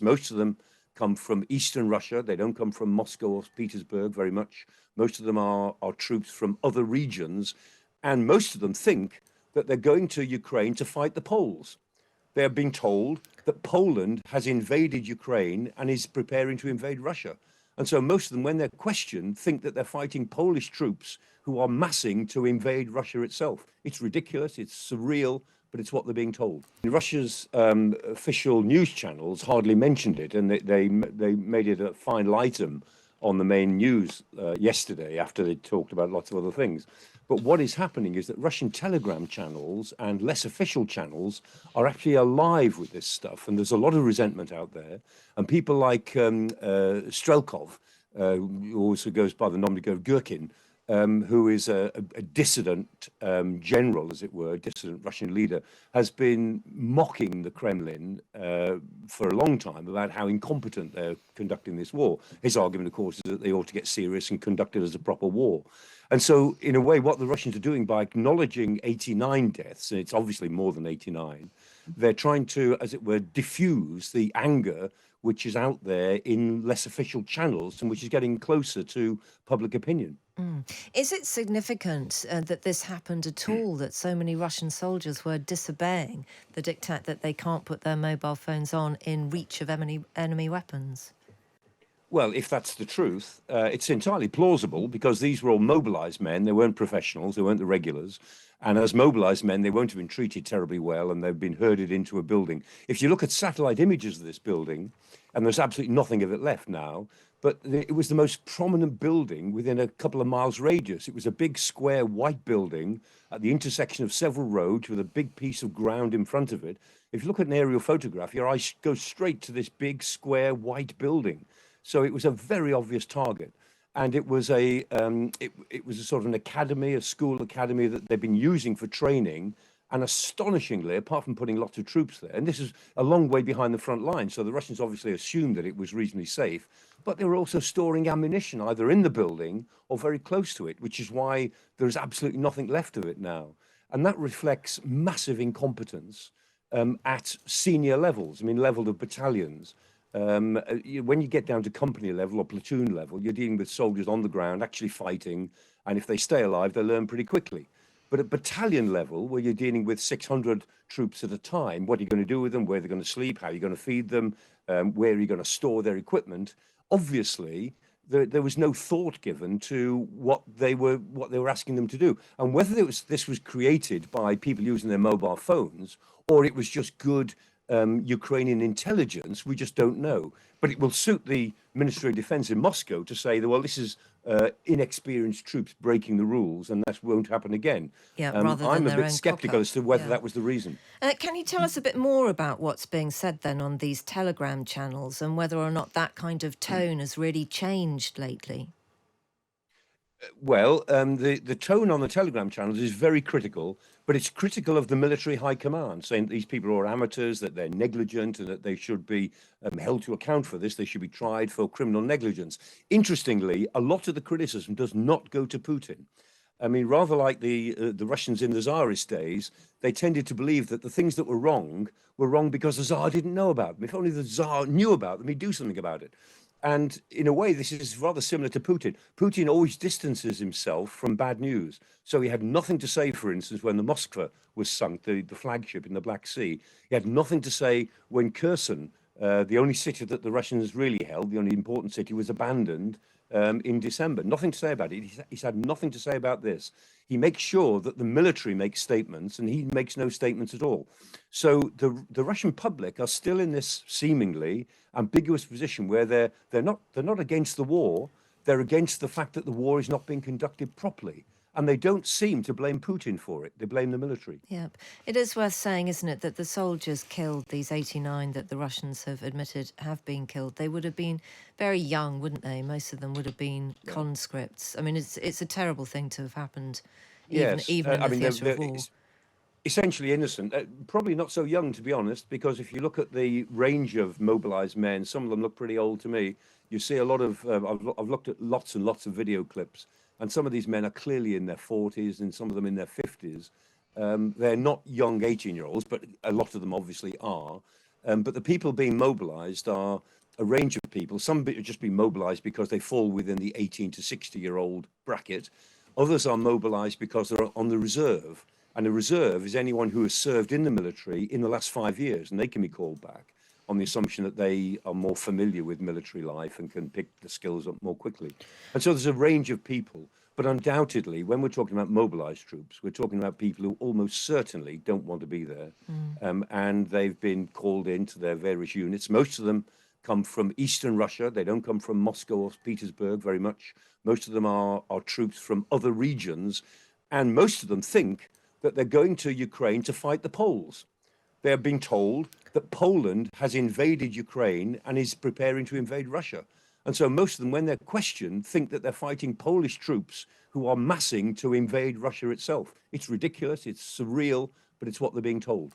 Most of them come from Eastern Russia. They don't come from Moscow or Petersburg very much. Most of them are troops from other regions. And most of them think that they're going to Ukraine to fight the Poles. They're being told that Poland has invaded Ukraine and is preparing to invade Russia. And so most of them, when they're questioned, think that they're fighting Polish troops who are massing to invade Russia itself. It's ridiculous, it's surreal, but it's what they're being told. Russia's official news channels hardly mentioned it, and they made it a final item on the main news yesterday after they talked about lots of other things. But what is happening is that Russian telegram channels and less official channels are actually alive with this stuff. And there's a lot of resentment out there. And people like Strelkov, who also goes by the nomenclature of Gherkin, who is a dissident general, as it were, a dissident Russian leader, has been mocking the Kremlin for a long time about how incompetent they're conducting this war. His argument, of course, is that they ought to get serious and conduct it as a proper war. And so, in a way, what the Russians are doing by acknowledging 89 deaths, and it's obviously more than 89, they're trying to, as it were, diffuse the anger which is out there in less official channels and which is getting closer to public opinion. Is it significant that this happened at all, that so many Russian soldiers were disobeying the diktat that they can't put their mobile phones on in reach of enemy weapons? Well, if that's the truth, it's entirely plausible because these were all mobilized men. They weren't professionals. They weren't the regulars. And as mobilized men, they won't have been treated terribly well, and they've been herded into a building. If you look at satellite images of this building, and there's absolutely nothing of it left now, but it was the most prominent building within a couple of miles radius. It was a big square white building at the intersection of several roads with a big piece of ground in front of it. If you look at an aerial photograph, your eyes go straight to this big square white building. So it was a very obvious target, and it was a sort of an academy, a school academy that they've been using for training. And astonishingly, apart from putting lots of troops there, and this is a long way behind the front line, so the Russians obviously assumed that it was reasonably safe, but they were also storing ammunition either in the building or very close to it, which is why there's absolutely nothing left of it now. And that reflects massive incompetence at senior levels, I mean, level of battalions. When you get down to company level or platoon level, you're dealing with soldiers on the ground actually fighting, and if they stay alive, they learn pretty quickly. But at battalion level, where you're dealing with 600 troops at a time, what are you going to do with them? Where they're going to sleep? How are you going to feed them? Where are you going to store their equipment? Obviously, there was no thought given to what they were asking them to do, and whether this was created by people using their mobile phones or it was just good Ukrainian intelligence, we just don't know. But it will suit the Ministry of Defense in Moscow to say that, well, this is inexperienced troops breaking the rules, and that won't happen again. Yeah, rather than I'm a their bit own skeptical as to whether that was the reason. Can you tell us a bit more about what's being said then on these telegram channels and whether or not that kind of tone has really changed lately? Well, the tone on the Telegram channels is very critical, but it's critical of the military high command, saying that these people are amateurs, that they're negligent, and that they should be held to account for this. They should be tried for criminal negligence. Interestingly, a lot of the criticism does not go to Putin. I mean, rather like the Russians in the Tsarist days, they tended to believe that the things that were wrong because the Tsar didn't know about them. If only the Tsar knew about them, he'd do something about it. And in a way, this is rather similar to Putin. Putin always distances himself from bad news. So he had nothing to say, for instance, when the Moskva was sunk, the flagship in the Black Sea. He had nothing to say when Kherson, the only city that the Russians really held, the only important city, was abandoned in December. Nothing to say about it. He's had nothing to say about this. He makes sure that the military makes statements, and he makes no statements at all. So the Russian public are still in this seemingly ambiguous position where they're not against the war. They're against the fact that the war is not being conducted properly. And they don't seem to blame Putin for it. They blame the military. Yeah. It is worth saying, isn't it, that the soldiers killed, these 89 that the Russians have admitted have been killed, they would have been very young, wouldn't they? Most of them would have been conscripts. I mean, it's a terrible thing to have happened, even in the theatre of war. Essentially innocent, probably not so young, to be honest, because if you look at the range of mobilized men, some of them look pretty old to me. You see a lot of, I've looked at lots and lots of video clips, and some of these men are clearly in their 40s and some of them in their 50s. They're not young 18-year-olds, but a lot of them obviously are. But the people being mobilized are a range of people. Some have just been mobilized because they fall within the 18 to 60-year-old bracket. Others are mobilized because they're on the reserve. And a reserve is anyone who has served in the military in the last 5 years, and they can be called back on the assumption that they are more familiar with military life and can pick the skills up more quickly. And so there's a range of people. But undoubtedly, when we're talking about mobilized troops, we're talking about people who almost certainly don't want to be there. And they've been called into their various units. Most of them come from Eastern Russia. They don't come from Moscow or Petersburg very much. Most of them are troops from other regions. And most of them think that they're going to Ukraine to fight the Poles. They're being told that Poland has invaded Ukraine and is preparing to invade Russia. And so most of them, when they're questioned, think that they're fighting Polish troops who are massing to invade Russia itself. It's ridiculous, it's surreal, but it's what they're being told.